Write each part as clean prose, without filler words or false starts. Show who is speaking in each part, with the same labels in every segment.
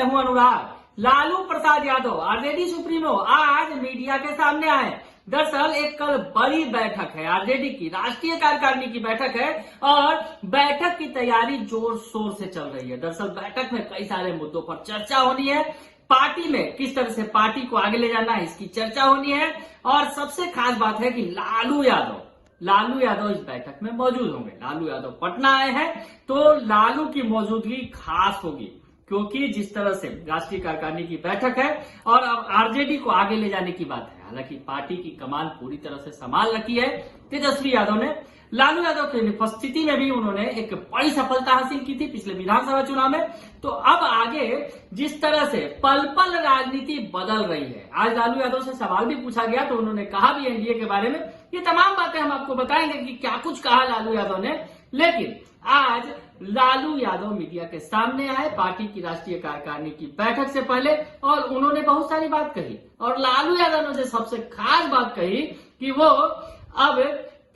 Speaker 1: मैं हूं अनुराग। Lalu Prasad Yadav RJD supremo आज मीडिया के सामने आए। दरअसल एक कल बड़ी बैठक है, आरजेडी की राष्ट्रीय कार्यकारिणी की बैठक है और बैठक की तैयारी जोर शोर से चल रही है। दरअसल बैठक में कई सारे मुद्दों पर चर्चा होनी है, पार्टी में किस तरह से पार्टी को आगे ले जाना है इसकी चर्चा होनी है और सबसे खास बात है कि लालू यादव इस बैठक में मौजूद होंगे। लालू यादव पटना आए हैं तो लालू की मौजूदगी खास होगी, क्योंकि जिस तरह से राष्ट्रीय कार्यकारिणी की बैठक है और अब आरजेडी को आगे ले जाने की बात है। हालांकि पार्टी की कमान पूरी तरह से संभाल रखी है तेजस्वी यादव ने। लालू यादव की उपस्थिति में भी उन्होंने एक बड़ी सफलता हासिल की थी पिछले विधानसभा चुनाव में। तो अब आगे जिस तरह से पल पल राजनीति बदल रही है, आज लालू यादव से सवाल भी पूछा गया तो उन्होंने कहा भी एनडीए के बारे में। ये तमाम बातें हम आपको बताएंगे कि क्या कुछ कहा लालू यादव ने। लेकिन आज लालू यादव मीडिया के सामने आए पार्टी की राष्ट्रीय कार्यकारिणी की बैठक से पहले और उन्होंने बहुत सारी बात कही। और लालू यादव ने सबसे खास बात कही कि वो अब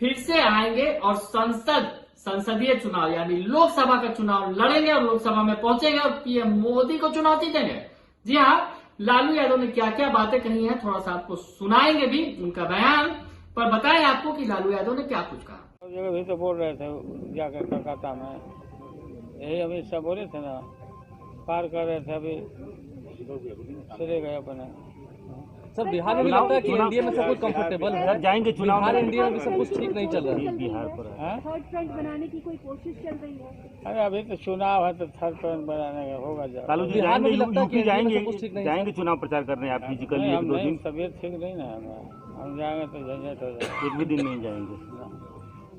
Speaker 1: फिर से आएंगे और संसदीय चुनाव यानी लोकसभा का चुनाव लड़ेंगे और लोकसभा में पहुंचेंगे और पीएम मोदी को चुनौती देंगे। जी हाँ, लालू यादव ने क्या क्या बातें कही हैं थोड़ा सा आपको सुनाएंगे भी उनका बयान, पर बताएं आपको कि लालू यादव ने क्या कुछ कहा।
Speaker 2: जगह भी तो बोल रहे थे जाकर कलकत्ता में, यही अभी सब बोले थे ना, पार कर रहे थे, अभी चले गए अपने।
Speaker 3: सर बिहार में भी लगता है कि एनडीए में सब कुछ कंफर्टेबल है,
Speaker 4: जाएंगे चुनाव
Speaker 3: बिहार एनडीए में भी सब कुछ ठीक नहीं चल रहा है।
Speaker 4: बिहार पर
Speaker 5: थर्ड फ्रंट बनाने की कोई कोशिश चल रही है?
Speaker 2: अरे अभी तो चुनाव है तो थर्ड फ्रंट बनाने का होगा।
Speaker 4: लालू जी
Speaker 3: बिहार में भी लगता है कि
Speaker 4: जाएंगे चुनाव प्रचार करने आप फिजिकल
Speaker 2: हम नहीं, तबीयत ठीक नहीं ना, हम जाएंगे तो झंझट हो जाएगा।
Speaker 4: एक भी दिन नहीं जाएंगे।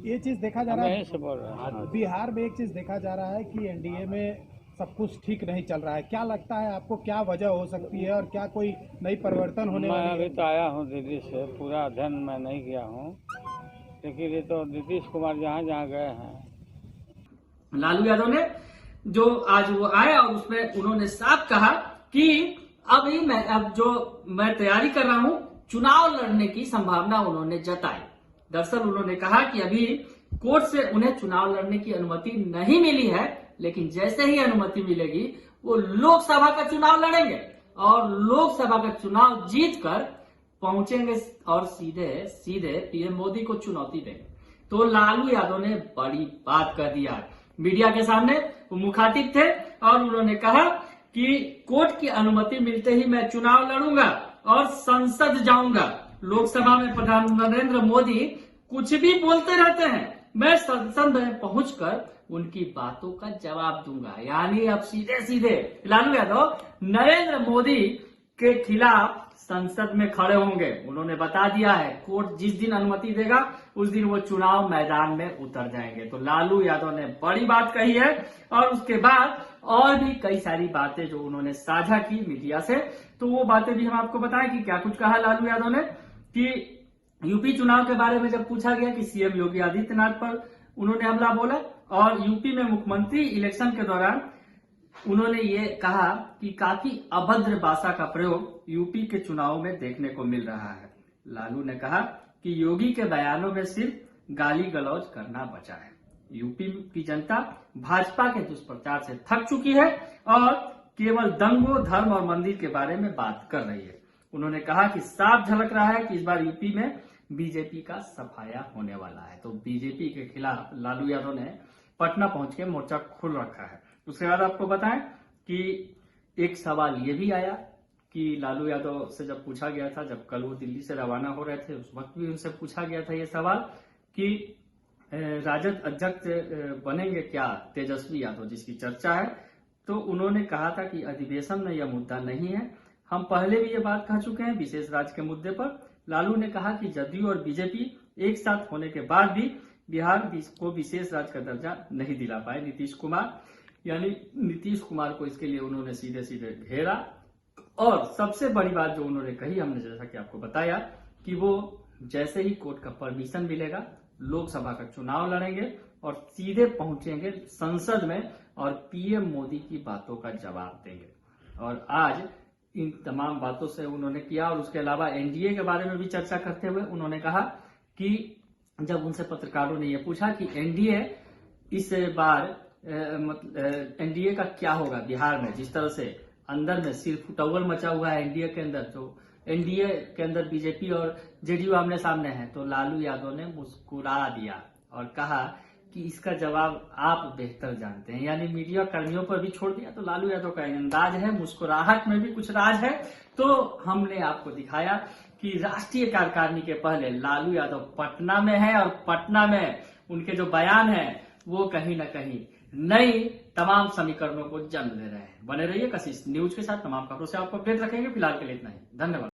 Speaker 6: ये चीज देखा जा रहा है,
Speaker 2: यहीं से बोल रहे हैं।
Speaker 6: बिहार में एक चीज देखा जा रहा है कि एनडीए में सब कुछ ठीक नहीं चल रहा है। क्या लगता है आपको, क्या वजह हो सकती है और क्या कोई नई परिवर्तन होने वाली है?
Speaker 2: मैं अभी तो आया हूँ दिल्ली से, पूरा अध्ययन मैं नहीं किया हूँ, लेकिन ये तो नीतीश कुमार जहाँ जहाँ गए हैं।
Speaker 1: लालू यादव ने जो आज वो आए और उसमें उन्होंने साफ कहा कि अभी मैं तैयारी कर रहा हूँ, चुनाव लड़ने की संभावना उन्होंने जताई। दरअसल उन्होंने कहा कि अभी कोर्ट से उन्हें चुनाव लड़ने की अनुमति नहीं मिली है, लेकिन जैसे ही अनुमति मिलेगी वो लोकसभा का चुनाव लड़ेंगे और लोकसभा का चुनाव जीतकर पहुंचेंगे और सीधे सीधे पीएम मोदी को चुनौती देंगे। तो लालू यादव ने बड़ी बात कर दिया मीडिया के सामने। वो मुखातिब थे और उन्होंने कहा कि कोर्ट की अनुमति मिलते ही मैं चुनाव लड़ूंगा और संसद जाऊंगा। लोकसभा में प्रधानमंत्री नरेंद्र मोदी कुछ भी बोलते रहते हैं, मैं संसद में पहुंचकर उनकी बातों का जवाब दूंगा। यानी अब सीधे सीधे लालू यादव नरेंद्र मोदी के खिलाफ संसद में खड़े होंगे। उन्होंने बता दिया है कोर्ट जिस दिन अनुमति देगा उस दिन वो चुनाव मैदान में उतर जाएंगे। तो लालू यादव ने बड़ी बात कही है और उसके बाद और भी कई सारी बातें जो उन्होंने साझा की मीडिया से, तो वो बातें भी हम आपको बताएं कि क्या कुछ कहा लालू यादव ने। कि यूपी चुनाव के बारे में जब पूछा गया कि सीएम योगी आदित्यनाथ पर उन्होंने हमला बोला और यूपी में मुख्यमंत्री इलेक्शन के दौरान उन्होंने ये कहा कि काफी अभद्र भाषा का प्रयोग यूपी के चुनाव में देखने को मिल रहा है। लालू ने कहा कि योगी के बयानों में सिर्फ गाली गलौज करना बचा है। यूपी की जनता भाजपा के दुष्प्रचार से थक चुकी है और केवल दंगों, धर्म और मंदिर के बारे में बात कर रही है। उन्होंने कहा कि साफ झलक रहा है कि इस बार यूपी में बीजेपी का सफाया होने वाला है। तो बीजेपी के खिलाफ लालू यादव ने पटना पहुंच के मोर्चा खोल रखा है। उसके बाद आपको बताएं कि एक सवाल ये भी आया कि लालू यादव से जब पूछा गया था, जब कल वो दिल्ली से रवाना हो रहे थे, उस वक्त भी उनसे पूछा गया था ये सवाल कि राजद अध्यक्ष बनेंगे क्या तेजस्वी यादव, जिसकी चर्चा है। तो उन्होंने कहा था कि अधिवेशन में यह मुद्दा नहीं है, हम पहले भी ये बात कह चुके हैं विशेष राज्य के मुद्दे पर। लालू ने कहा कि जदयू और बीजेपी एक साथ होने के बाद भी बिहार को विशेष राज्य का दर्जा नहीं दिला पाए नीतीश कुमार, यानी नीतीश कुमार को इसके लिए उन्होंने सीधे सीधे घेरा। और सबसे बड़ी बात जो उन्होंने कही, हमने जैसा कि आपको बताया कि वो जैसे ही कोर्ट का परमिशन मिलेगा लोकसभा का चुनाव लड़ेंगे और सीधे पहुंचेंगे संसद में और पीएम मोदी की बातों का जवाब देंगे। और आज इन तमाम बातों से उन्होंने किया। और उसके अलावा एनडीए के बारे में भी चर्चा करते हुए उन्होंने कहा कि जब उनसे पत्रकारों ने यह पूछा कि एनडीए इस बार एनडीए का क्या होगा बिहार में, जिस तरह से अंदर में सिर्फ फुटअव्वल मचा हुआ है एनडीए के अंदर। जो एनडीए के अंदर बीजेपी और जेडीयू आमने सामने है, तो लालू यादव ने मुस्कुरा दिया और कहा कि इसका जवाब आप बेहतर जानते हैं। यानी मीडिया कर्मियों पर भी छोड़ दिया। तो लालू यादव का अंदाज है, मुस्कुराहट में भी कुछ राज है। तो हमने आपको दिखाया कि राष्ट्रीय कार्यकारिणी के पहले लालू यादव पटना में है और पटना में उनके जो बयान है वो कहीं ना कहीं नई तमाम समीकरणों को जन्म दे रहे हैं। बने रहिए कशिश न्यूज के साथ। तमाम खबरों से आपको अपडेट रखेंगे। फिलहाल के लिए इतना ही, धन्यवाद।